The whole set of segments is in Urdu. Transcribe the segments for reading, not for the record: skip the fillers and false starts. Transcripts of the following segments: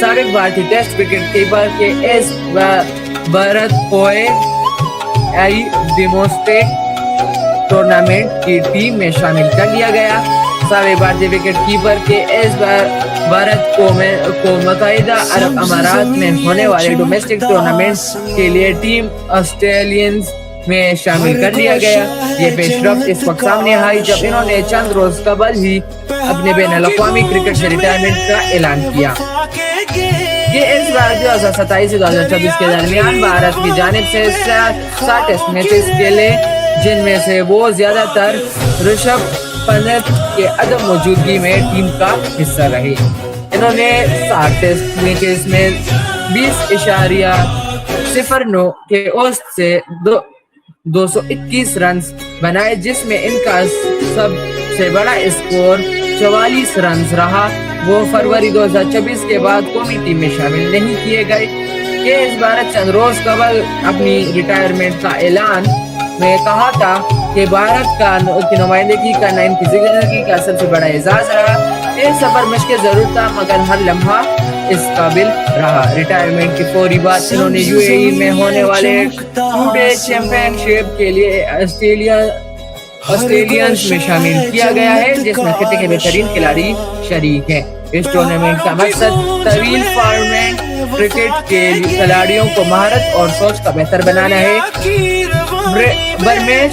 سابق بھارتی ٹیسٹ وکٹ کیپر کے ایس بھرت کوئے آئی ڈیموسٹریٹ ٹورنامنٹ کی ٹیم میں شامل کر لیا گیا. سابق بھارتی وکٹ کیپر کے ایس بھارت کو متحدہ عرب امارات میں ہونے والے ڈومیسٹک ٹورنامنٹ کے لیے ٹیم آسٹریلینز میں شامل کر لیا گیا. یہ پیش رفت اس وقت سامنے آئی جب انہوں نے چند روز قبل ہی اپنے بین الاقوامی کرکٹ سے ریٹائرمنٹ کا اعلان کیا. یہ اس بار 2027 سے 2024 کے درمیان بھارت کی جانب سے 60 ٹیسٹ میچز کھیلے جن میں سے وہ زیادہ تر رشبھ پنت کے عدم موجودگی میں ٹیم کا حصہ رہے. انہوں نے 60 ٹیسٹ میچز میں 20.09 کے اوسط سے 221 رنز بنائے جس میں ان کا سب سے بڑا اسکور 44 رنز رہا. وہ فروری 2024 کے بعد قومی ٹیم میں شامل نہیں کیے گئے. کہ اس بار چند روز قبل اپنی ریٹائرمنٹ کا اعلان میں کہا تھا کہ بھارت کی نمائندگی کرنا ان کی زندگی کا سب سے بڑا اعزاز رہا. یہ سفر مشکل ضرور تھا مگر ہر لمحہ اس قابل رہا. ریٹائرمنٹ کی فوری بعد انہوں نے یو اے ای میں ہونے والے ٹو ڈے چیمپئن شپ کے لیے آسٹریلینز میں شامل کیا گیا ہے جس میں خطے کے بہترین کھلاڑی شریک ہیں. اس ٹورنامنٹ کا مقصد طویل فارمیٹ کرکٹ کے کھلاڑیوں کو مہارت اور سوچ کا بہتر بنانا ہے. برمیش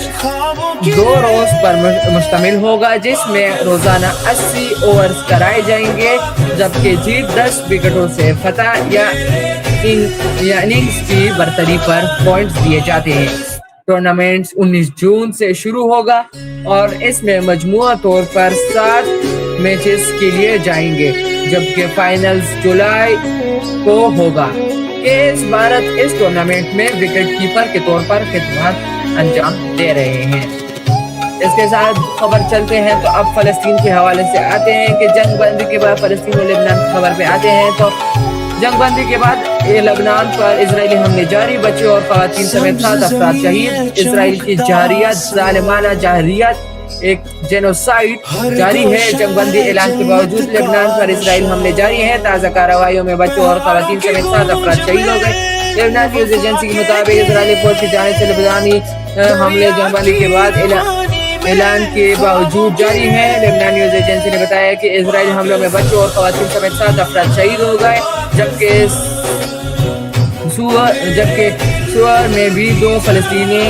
2 روز پر مشتمل ہوگا جس میں روزانہ 80 اوورز کرائے جائیں گے جبکہ جیت 10 وکٹوں سے فتح یا اننگز کی برتری پر پوائنٹس دیے جاتے ہیں. ٹورنامنٹ 19 جون سے شروع ہوگا اور اس میں مجموعہ طور پر 7 میچز کے لیے جائیں گے جبکہ فائنلز جولائی کو ہوگا. بھارت اس ٹورنامنٹ میں وکٹ کیپر کے طور پر خدمات انجام دے رہے ہیں. اس کے ساتھ خبر چلتے ہیں تو اب فلسطین کے حوالے سے آتے ہیں کہ جنگ بندی کے بعد فلسطین و لبنان کی خبر پہ آتے ہیں. تو جنگ بندی کے بعد لبنان پر اسرائیلی حملے جاری, بچے اور خواتین سمیت 7 افراد شہید. اسرائیل کی جارحیت ظالمانہ جارحیت ایک جینوسائیڈ جاری ہے. جنگ بندی اعلان کے باوجود لبنان پر اسرائیل حملے جاری ہیں. تازہ کارروائیوں میں بچوں اور خواتین سمیت 7 افراد شہید ہو گئے. لبنان نیوز ایجنسی کے مطابق اسرائیلی فوج کی جانب سے لبنانی حملے جنگ بندی کے بعد اعلان کے باوجود جاری ہیں. لبنان نیوز ایجنسی نے بتایا کہ اسرائیلی حملوں میں بچوں اور خواتین سمیت 7 افراد شہید ہو گئے جبکہ سور میں بھی 2 فلسطینی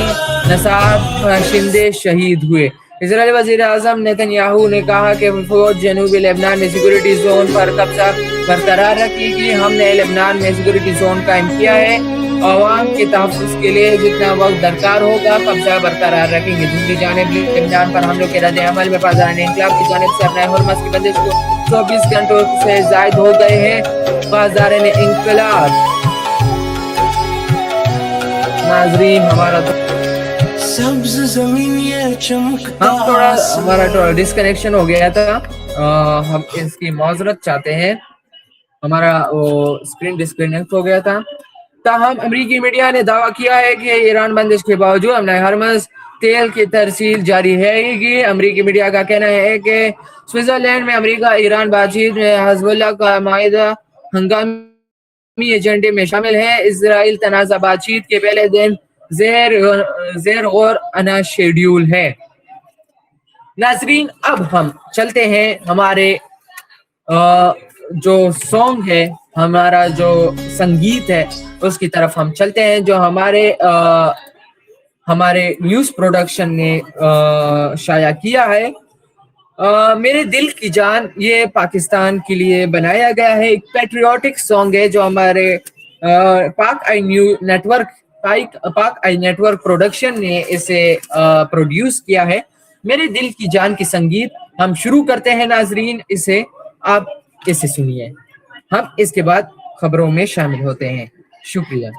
نژاد باشندے شہید ہوئے. اسرائیلی وزیر اعظم نیتن یاہو نے کہا کہ فوج جنوبی لبنان میں سیکورٹی زون پر قبضہ برقرار رکھے گی. ہم نے لبنان میں سیکورٹی زون قائم کیا ہے. عوام کے تحفظ کے لیے جتنا وقت درکار ہوگا قبضہ برقرار رکھیں گے. دوسری جانب لبنان پر حملوں کے رد عمل میں پاسداران انقلاب کی جانب سے اپنے حرمت کی بندش کو 24 گھنٹوں سے زائد ہو گئے ہیں. پاسداران انقلاب ناظرین ہمارا ہمارا ڈسکنیکشن ہو گیا تھا, ہم اس کی معذرت چاہتے ہیں. ہمارا اسکرین ڈسکنیکٹ ہو گیا تھا. تاہم امریکی میڈیا نے دعویٰ کیا ہے کہ ایران بندش کے باوجود حملہ ہرمز تیل کی ترسیل جاری رہے گی. امریکی میڈیا کا کہنا ہے کہ سوئٹزرلینڈ میں امریکہ ایران بات چیت میں حزب اللہ کا معاہدہ ہنگامی ایجنڈے میں شامل ہے. اسرائیل تنازع بات چیت کے پہلے دن زیر غور انا شیڈیول ہے. ناظرین اب ہم چلتے ہیں ہمارے جو سانگ ہے, ہمارا جو سنگیت ہے اس کی طرف ہم چلتے ہیں جو ہمارے نیوز پروڈکشن نے شائع کیا ہے. میرے دل کی جان یہ پاکستان کے لیے بنایا گیا ہے. ایک پیٹریوٹک سانگ ہے جو ہمارے پاک آئی نیٹ ورک پروڈکشن نے اسے پروڈیوس کیا ہے. میرے دل کی جان کی سنگیت ہم شروع کرتے ہیں ناظرین. اسے آپ اسے سنیے, ہم اس کے بعد خبروں میں شامل ہوتے ہیں. شکریہ.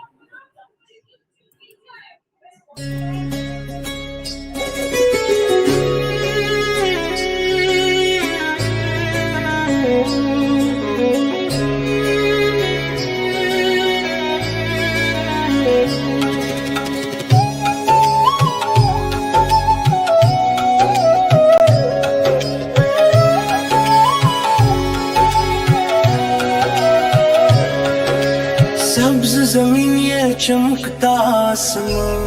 سبز زمین یہ چمکتا آسمان،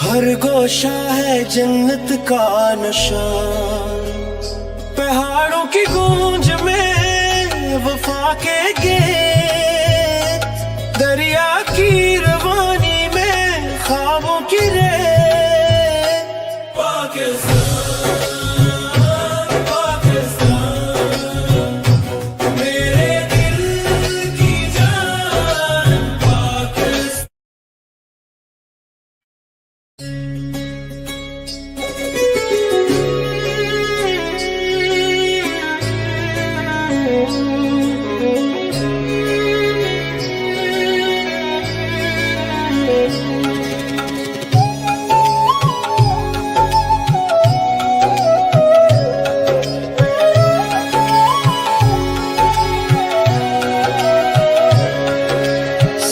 ہر گوشہ ہے جنت کا نشان، پہاڑوں کی گونج میں وفا کے گیت، دریا کی روانی میں خوابوں کی ریت، پاکستان میرے دل کی جان، پاکستان۔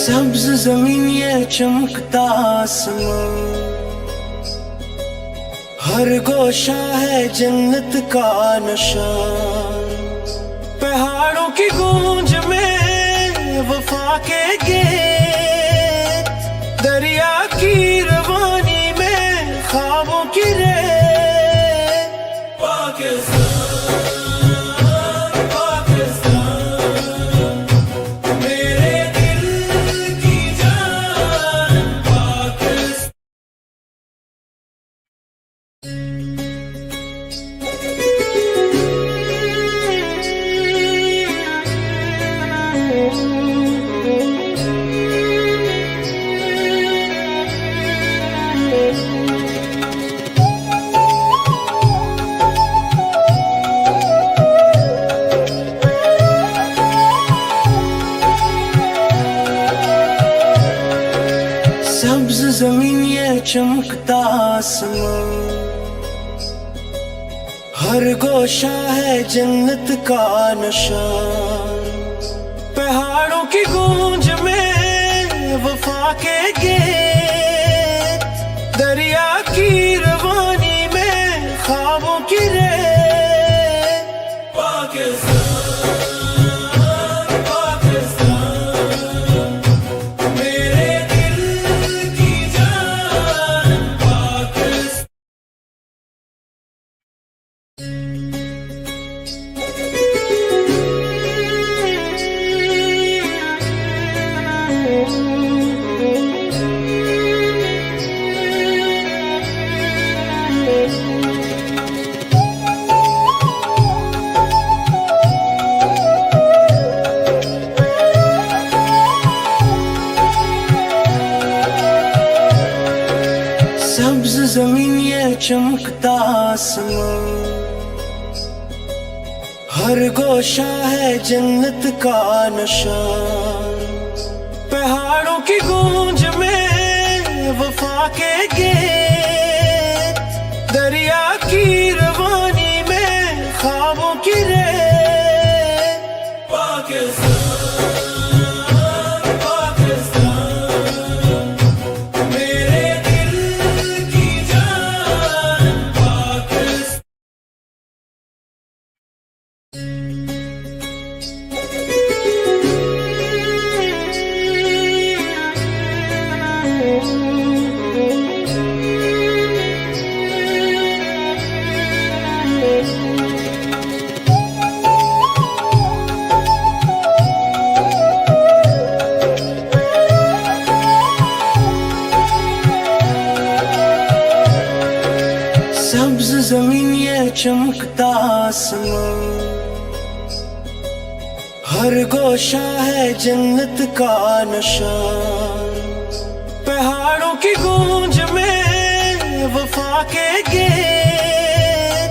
سبز زمین یہ چمکتا آسمان، ہر گوشہ ہے جنت کا نشان، پہاڑوں کی گونج میں وفا کے گیت، دریا کی روانی میں خوابوں کی ریت، پاکستان میرے دل کی جان، پاکستان۔ سبز زمین یہ چمکتا آسمان، ہر گوشہ ہے جنت کا نشان، پہاڑوں کی گونج میں وفا کے گیت، دریا کی روانی میں خوابوں کی ریت، پاکستان میرے دل کی جان، پاکستان۔ سبز زمین یہ چمکتا آسمان، ہر گوشہ ہے جنت کا نشان، پہاڑوں کی گونج میں وفا کے گیت، دریا کی روانی میں خوابوں کی ریت، پاکستان میرے دل کی جان، پاکستان۔ سبز زمین یہ چمکتا آسمان، ہر گوشہ ہے جنت کا نشان، پہاڑوں کی گونج میں وفا کے گیت،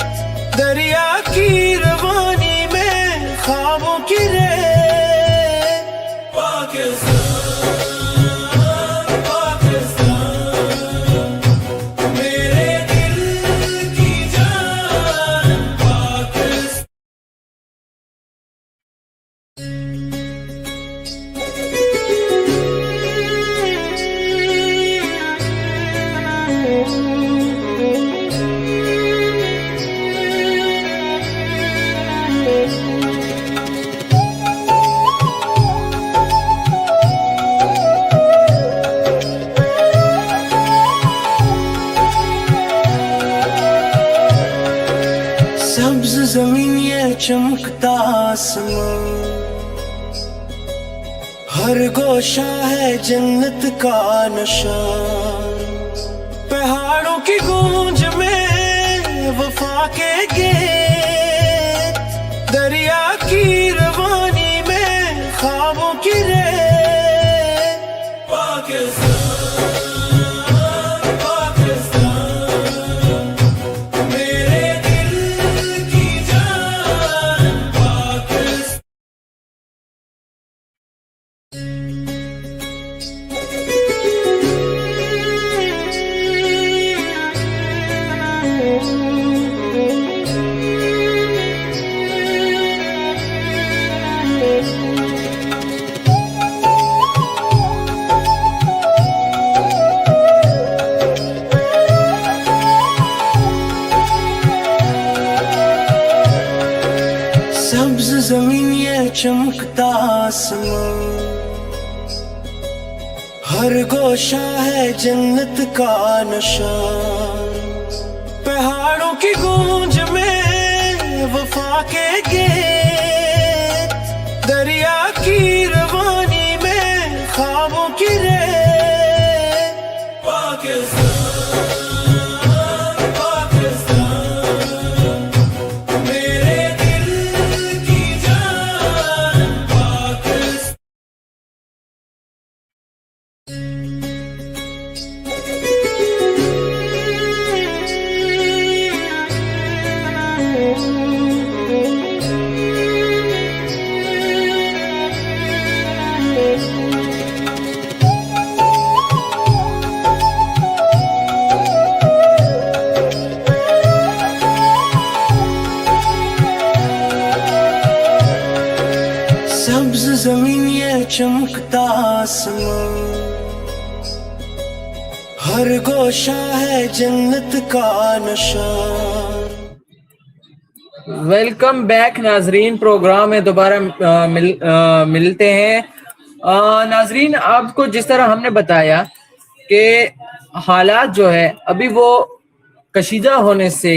دریا کی روانی میں خوابوں کی ریت، پاکستان میرے دل کی جان، پاکستان۔ چمکتا آسمان ہر گوشہ ہے جنت کا نشان پہاڑوں کی گونج میں وفا کے گیت دریا کی روانی میں خوابوں کی ریت پاکستان پاکستان میرے دل کی جان پاکستان سبز زمین یہ چمکتا آسمان ہر گوشہ ہے جنت کا نشان پہاڑوں کی گونج میں وفا کے گیت دریا کی روانی میں خوابوں کی ریت پاکستان پاکستان میرے دل کی جان پاکستان سبز زمین یہ چمکتا آسمان ہر گوشہ ہے جنت کا نشان ویلکم بیک ناظرین، پروگرام میں دوبارہ ملتے ہیں۔ ناظرین، آپ کو جس طرح ہم نے بتایا کہ حالات جو ہے ابھی وہ کشیدہ ہونے سے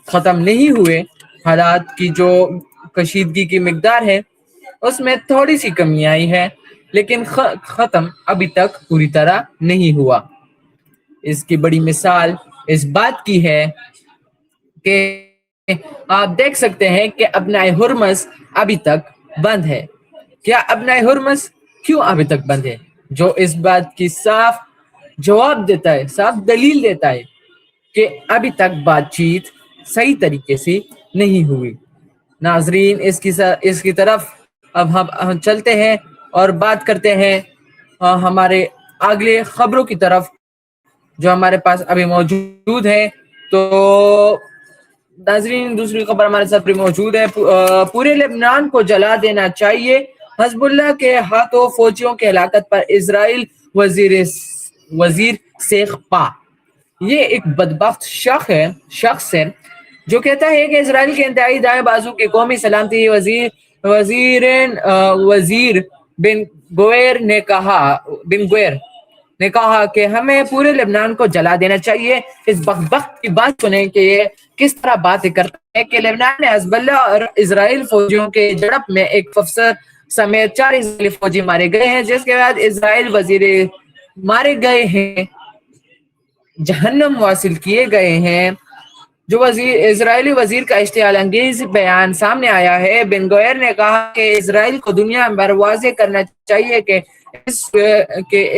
ختم نہیں ہوئے، حالات کی جو کشیدگی کی مقدار ہے اس میں تھوڑی سی کمی آئی ہے، لیکن ختم ابھی تک پوری طرح نہیں ہوا۔ اس کی بڑی مثال اس بات کی ہے کہ آپ دیکھ سکتے ہیں کہ ابنائے ہرمز ابھی تک بند ہے۔ کیا ابنائے ہرمز کیوں ابھی تک بند ہے؟ جو اس بات کی صاف جواب دیتا ہے، صاف دلیل دیتا ہے کہ ابھی تک بات چیت صحیح طریقے سے نہیں ہوئی۔ ناظرین، اس کی طرف اب ہم چلتے ہیں اور بات کرتے ہیں ہمارے اگلے خبروں کی طرف جو ہمارے پاس ابھی موجود ہے۔ تو ناظرین، دوسری خبر ہمارے ساتھ بھی موجود ہے۔ پورے لبنان کو جلا دینا چاہیے، حزب اللہ کے ہاتھوں فوجیوں کی ہلاکت پر اسرائیل وزیر سیخ پا۔ یہ ایک بدبخت شخص ہے جو کہتا ہے کہ اسرائیل کے انتہائی دائیں بازو کے قومی سلامتی وزیر بن گویر نے کہا کہ ہمیں پورے لبنان کو جلا دینا چاہیے۔ اس بدبخت کی بات سنیں کہ یہ کس طرح باتیں کرتا ہے کہ لبنان میں حزب اللہ اور اسرائیل فوجیوں کے جھڑپ میں ایک افسر سمیت 4 اسرائیلی فوجی مارے گئے ہیں، جس کے بعد اسرائیل وزیر مارے گئے ہیں، جہنم واصل کیے گئے ہیں۔ جو اسرائیلی وزیر کا اشتعال انگیز بیان سامنے آیا ہے، بن گویر نے کہا کہ اسرائیل کو دنیا بھر واضح کرنا چاہیے کہ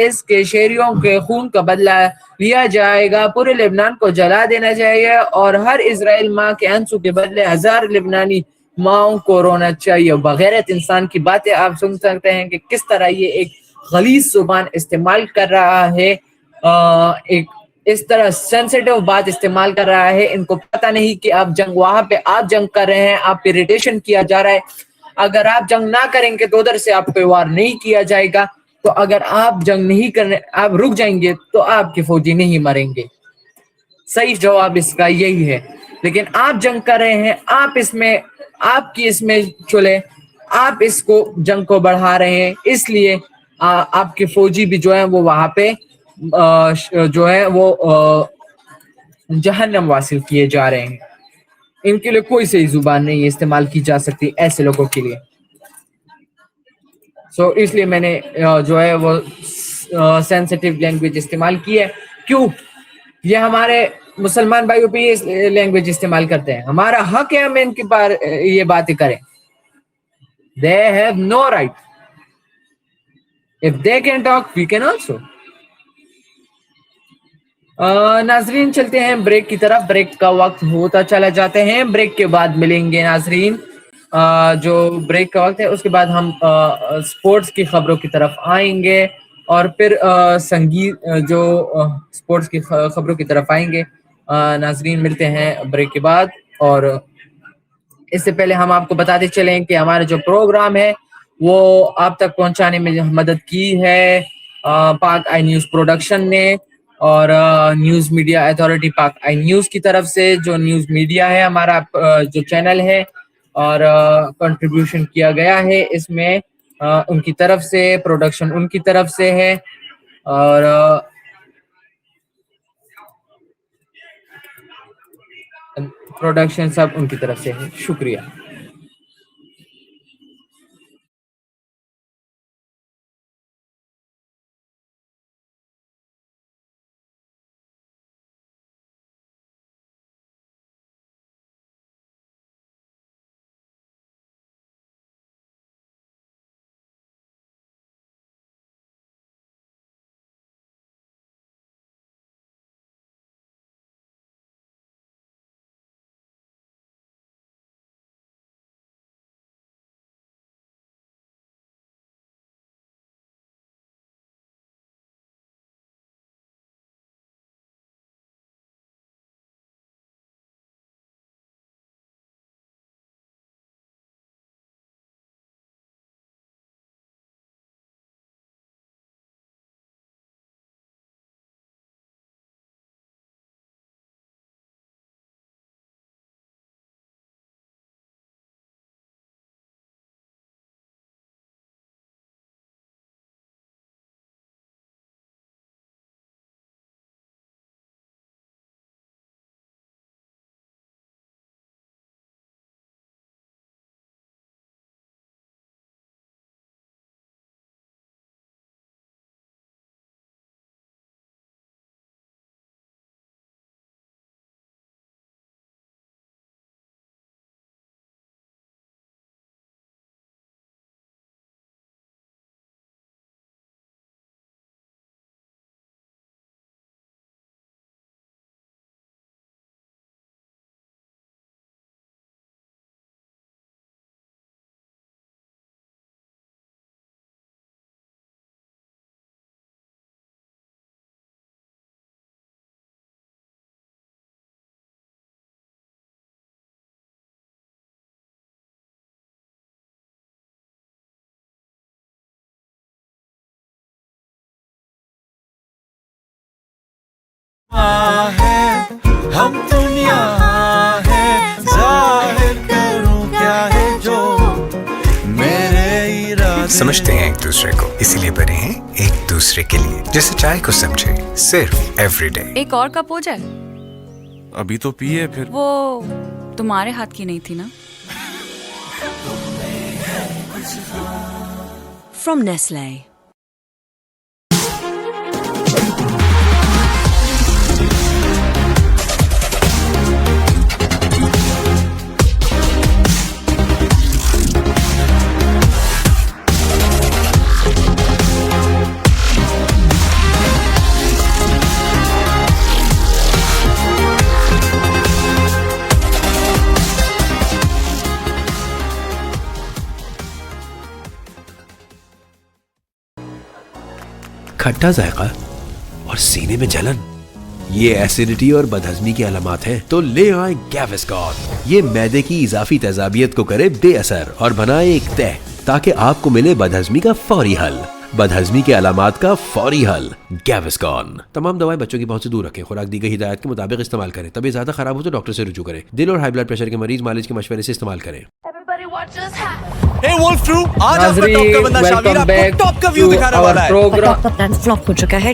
اس کے شہریوں کے خون کا بدلہ لیا جائے گا، پورے لبنان کو جلا دینا چاہیے اور ہر اسرائیل ماں کے آنسو کے بدلے 1000 لبنانی ماؤں کو رونا چاہیے۔ بغیرت انسان کی باتیں آپ سن سکتے ہیں کہ کس طرح یہ ایک غلیظ زبان استعمال کر رہا ہے، ایک اس طرح سینسیٹیو بات استعمال کر رہا ہے۔ ان کو پتہ نہیں کہ آپ جنگ وہاں پہ آپ جنگ کر رہے ہیں، آپ پہ ریٹیشن کیا جا رہا ہے۔ اگر آپ جنگ نہ کریں گے تو ادھر سے آپ پہ وار نہیں کیا جائے گا، تو اگر آپ جنگ نہیں کرنے آپ رک جائیں گے تو آپ کے فوجی نہیں مریں گے۔ صحیح جواب اس کا یہی ہے، لیکن آپ جنگ کر رہے ہیں، آپ اس میں چلے، آپ اس کو جنگ کو بڑھا رہے ہیں، اس لیے آپ کے فوجی بھی جو ہیں وہ وہاں پہ جو ہے وہ جہنم واصل کیے جا رہے ہیں۔ ان کے لیے کوئی صحیح زبان نہیں استعمال کی جا سکتی ایسے لوگوں کے لیے. سو اس لیے میں نے جو ہے وہ سینسیٹیو لینگویج استعمال کی ہے. کیوں؟ یہ ہمارے مسلمان بھائیوں پہ یہ لینگویج استعمال کرتے ہیں. ہمارا حق ہے ہم ان کے بار یہ باتیں کریں. They have no right. If they can talk, we can also. ناظرین چلتے ہیں بریک کی طرف. بریک کا وقت ہوتا چلا جاتے ہیں. بریک کے بعد ملیں گے ناظرین. جو بریک کا وقت ہے اس کے بعد ہم سپورٹس کی خبروں کی طرف آئیں گے اور پھر سنگیت جو سپورٹس کی خبروں کی طرف آئیں گے. ناظرین ملتے ہیں بریک کے بعد. اور اس سے پہلے ہم آپ کو بتاتے چلیں کہ ہمارا جو پروگرام ہے وہ آپ تک پہنچانے میں مدد کی ہے پاک آئی نیوز پروڈکشن نے اور نیوز میڈیا اتھارٹی پاک آئی نیوز کی طرف سے. جو نیوز میڈیا ہے ہمارا جو چینل ہے اور کنٹریبیوشن کیا گیا ہے اس میں ان کی طرف سے, پروڈکشن ان کی طرف سے ہے اور پروڈکشن سب ان کی طرف سے ہے. شکریہ. ہم دنیا ہے ظاہر کروں کیا ہے جو میرے ارادے. سمجھتے ہیں ایک دوسرے کو اسی لیے بنے ہیں ایک دوسرے کے لیے. جیسے چائے کو سمجھے صرف ایوری ڈے. ایک اور کپ ہو جائے. ابھی تو پیے پھر. وہ تمہارے ہاتھ کی نہیں تھی نا. From Nestle. کھٹا ذائقہ اور سینے میں جلن یہ ایسیڈیٹی اور بدہضمی کی علامات ہیں تو لے آئیں گیوسکون. یہ معدے کی اضافی تیزابیت کو کرے بے اثر اور بنائے ایک تہ تاکہ آپ کو ملے بدہضمی کا فوری حل. بدہضمی کے علامات کا فوری حل گیوسکون. تمام دوائیں بچوں کی پہنچ سے دور رکھیں. خوراک دی گئی ہدایت کے مطابق استعمال کریں. طبیعت زیادہ خراب ہو تو ڈاکٹر سے رجوع کریں. دل اور ہائی بلڈ پریشر کے مریض مالج کے مشورے سے استعمال کریں. Hey Wolf Crew, آج آپ کا ٹاپ کا بندہ شامیر آپ کو ٹاپ کا ویو دکھانے والا ہے. ٹاپ کا پلان فلاپ ہو چکا ہے.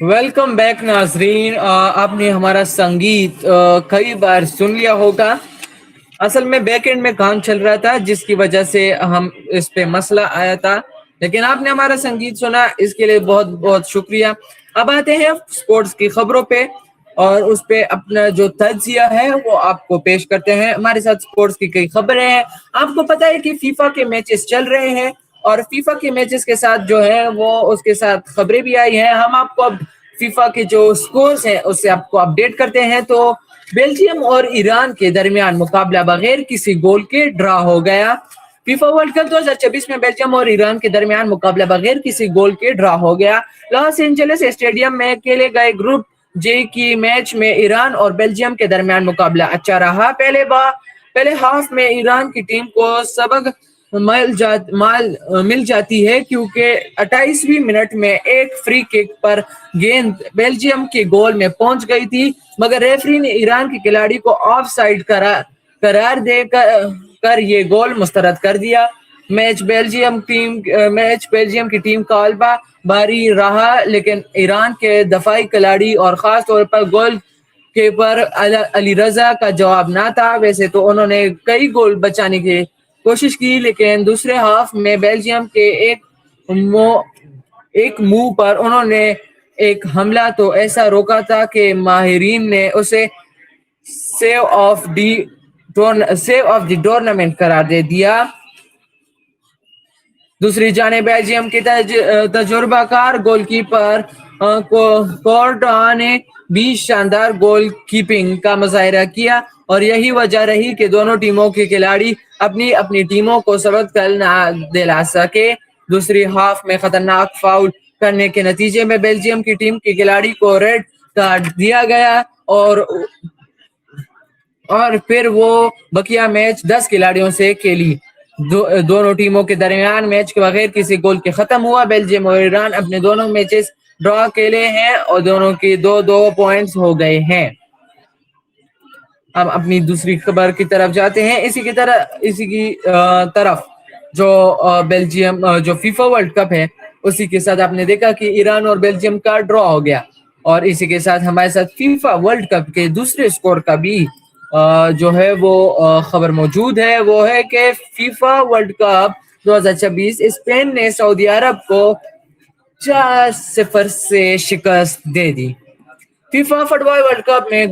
ویلکم بیک ناظرین. آپ نے ہمارا سنگیت کئی بار سن لیا ہوگا. اصل میں بیک اینڈ میں کام چل رہا تھا جس کی وجہ سے ہم اس پہ مسئلہ آیا تھا, لیکن آپ نے ہمارا سنگیت سنا, اس کے لیے بہت بہت شکریہ. اب آتے ہیں سپورٹس کی خبروں پہ اور اس پہ اپنا جو تجزیہ ہے وہ آپ کو پیش کرتے ہیں. ہمارے ساتھ سپورٹس کی کئی خبریں ہیں. آپ کو پتا ہے کہ فیفا کے میچز چل رہے ہیں اور فیفا کے میچز کے ساتھ جو ہے وہ اس کے ساتھ خبریں بھی آئی ہیں. ہم آپ کو اب فیفا کے جو سکورز ہیں اس سے آپ کو اپڈیٹ کرتے ہیں. تو بیلجیم اور ایران کے درمیان مقابلہ بغیر کسی گول کے ڈرا ہو گیا. فیفا ورلڈ کپ 2024 میں بیلجیم اور ایران کے درمیان مقابلہ بغیر کسی گول کے ڈرا ہو گیا. لاس اینجلس اسٹیڈیم میں کھیلے گئے گروپ جے کی میچ میں ایران اور بیلجیم کے درمیان مقابلہ اچھا رہا. پہلے ہاف میں ایران کی ٹیم کو سبق مل جاتی ہے کیونکہ 28ویں منٹ میں ایک فری کک پر گیند بیلجیم کے گول میں پہنچ گئی تھی, مگر ریفری نے ایران کے کھلاڑی کو آف سائیڈ قرار دے کر یہ گول مسترد کر دیا. میچ بیلجیم کی ٹیم کا غلبہ باری رہا, لیکن ایران کے دفاعی کھلاڑی اور خاص طور پر گول کیپر علی رضا کا جواب نہ تھا. ویسے تو انہوں نے کئی گول بچانے کی کوشش کی, لیکن دوسرے ہاف میں بیلجیم کے ایک منہ پر انہوں نے ایک حملہ تو ایسا روکا تھا کہ ماہرین نے اسے سیو آف دی ٹورنامنٹ قرار دے دیا. دوسری جانب بیلجیم کے تجربہ کار گول کیپر کورٹا نے بھی شاندار گول کیپنگ کا مظاہرہ کیا اور یہی وجہ رہی کہ دونوں ٹیموں کے کھلاڑی اپنی ٹیموں کو سبق نہ دلا سکے. دوسری ہاف میں خطرناک فاؤل کرنے کے نتیجے میں بیلجیم کی ٹیم کے کھلاڑی کو ریڈ کارڈ دیا گیا اور پھر وہ بقیہ میچ 10 کھلاڑیوں سے کھیلی. دونوں ٹیموں کے درمیان میچ کے بغیر کسی گول کے ختم ہوا. بیلجیم اور ایران اپنے دونوں میچز ڈرا کھیلے ہیں اور دونوں کی 2-2 پوائنٹس ہو گئے ہیں. اب اپنی دوسری خبر کی طرف جاتے ہیں. اسی کی طرف جو بیلجیم جو فیفا ورلڈ کپ ہے اسی کے ساتھ آپ نے دیکھا کہ ایران اور بیلجیم کا ڈرا ہو گیا, اور اسی کے ساتھ ہمارے ساتھ فیفا ورلڈ کپ کے دوسرے سکور کا بھی جو ہے وہ خبر موجود ہے. وہ ہے کہ فیفا ورلڈ کپ 2026 اسپین نے سعودی عرب کو 4-0 سے شکست دے دی. فیفا فٹ بال ورلڈ کپ میں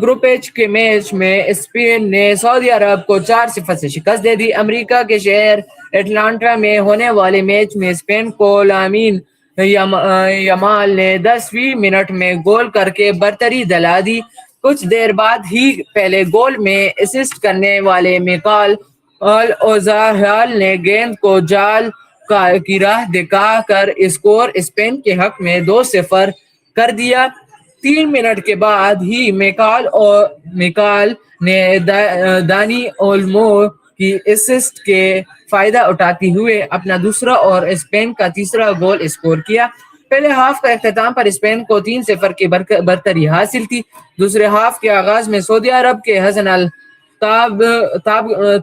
گروپ ایچ کے میچ میں اسپین نے سعودی عرب کو 4-0 سے شکست دے دی. امریکہ کے شہر اٹلانٹا میں ہونے والے میچ میں اسپین کو لامین یمال نے 10ویں منٹ میں گول کر کے برتری دلا دی. کچھ دیر بعد ہی پہلے گول میں اسسٹ کرنے والے میکال اوزاہال نے گیند کو جال کی راہ دکھا کر اسکور اسپین کے حق میں 2-0 کر دیا. 3 منٹ کے بعد ہی میکال نے دانی اولمو کی اسسٹ کے فائدہ اٹھاتے ہوئے اپنا دوسرا اور اسپین کا تیسرا گول اسکور کیا. پہلے ہاف کا اختتام پر اسپین کو 3-0 کی برتری حاصل تھی. دوسرے ہاف کے آغاز میں سعودی عرب کے حسن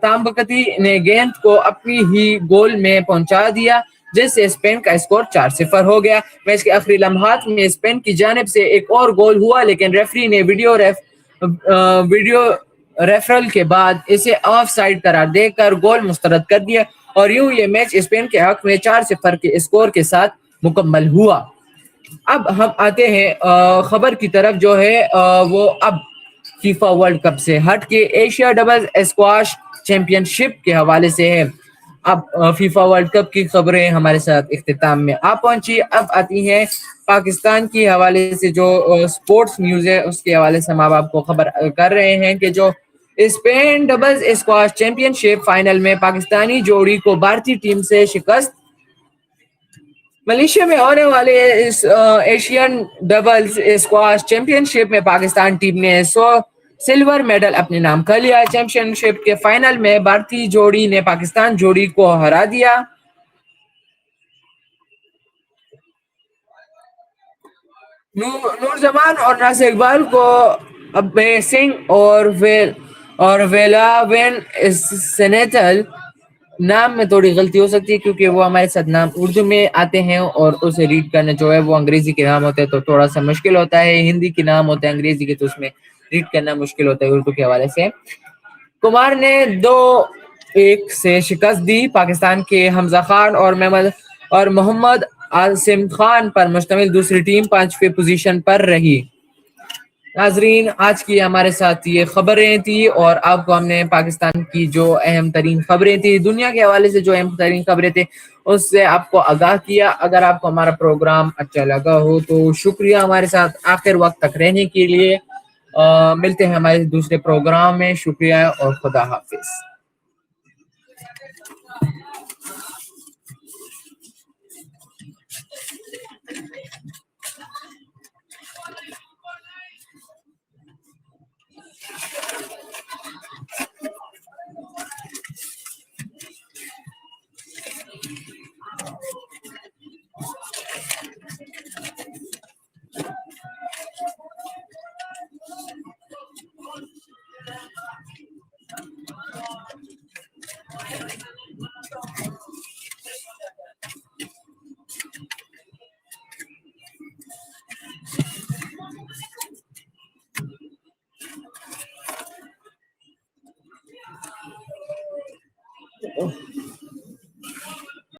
تامبکتی نے گیند کو اپنی ہی گول میں پہنچا دیا جس سے اسپین کا اسکور 4-0 ہو گیا. میچ کے آخری لمحات میں اسپین کی جانب سے ایک اور گول ہوا, لیکن ریفری نے ویڈیو ریفرل کے بعد اسے آف سائیڈ قرار دے کر گول مسترد کر دیا اور یوں یہ میچ اسپین کے حق میں 4-0 کے اسکور کے ساتھ مکمل ہوا. اب ہم آتے ہیں خبر کی طرف جو ہے وہ اب فیفا ورلڈ کپ سے ہٹ کے ایشیا ڈبل اسکواش چیمپئن شپ کے حوالے سے ہے. اب فیفا ورلڈ کپ کی خبریں ہمارے ساتھ اختتام میں آپ پہنچی. اب آتی ہیں پاکستان کی حوالے سے جو سپورٹس نیوز ہے اس کے حوالے سے ہم آپ کو خبر کر رہے ہیں کہ جو اسپین ڈبل اسکواش چیمپئن شپ فائنل میں پاکستانی جوڑی کو بھارتی ٹیم سے شکست. ملیشیا میں ہونے والے ایشین ڈبل اسکواش چیمپئن شپ میں پاکستان ٹیم نے سلور میڈل اپنے نام کر لیا. چیمپئن شپ کے فائنل میں بھارتی جوڑی نے پاکستان جوڑی کو ہرا دیا. نور زمان اور ناصر اقبال کو ابے سنگھ اور ویلا وین سینیتل نام میں تھوڑی غلطی ہو سکتی ہے کیونکہ وہ ہمارے ساتھ نام اردو میں آتے ہیں اور اسے ریڈ کرنا جو ہے وہ انگریزی کے نام ہوتے ہیں تو تھوڑا سا مشکل ہوتا ہے. ہندی کے نام ہوتے ہیں انگریزی کے تو اس میں ریڈ کرنا مشکل ہوتا ہے اردو کے حوالے سے. کمار نے 2-1 سے شکست دی پاکستان کے حمزہ خان اور محمد عاصم خان پر مشتمل دوسری ٹیم 5ویں پوزیشن پر رہی. ناظرین آج کی ہمارے ساتھ یہ خبریں تھی اور آپ کو ہم نے پاکستان کی جو اہم ترین خبریں تھی دنیا کے حوالے سے جو اہم ترین خبریں تھے اس سے آپ کو آگاہ کیا. اگر آپ کو ہمارا پروگرام اچھا لگا ہو تو شکریہ ہمارے ساتھ آخر وقت تک رہنے کے لیے. ملتے ہیں ہمارے دوسرے پروگرام میں. شکریہ اور خدا حافظ.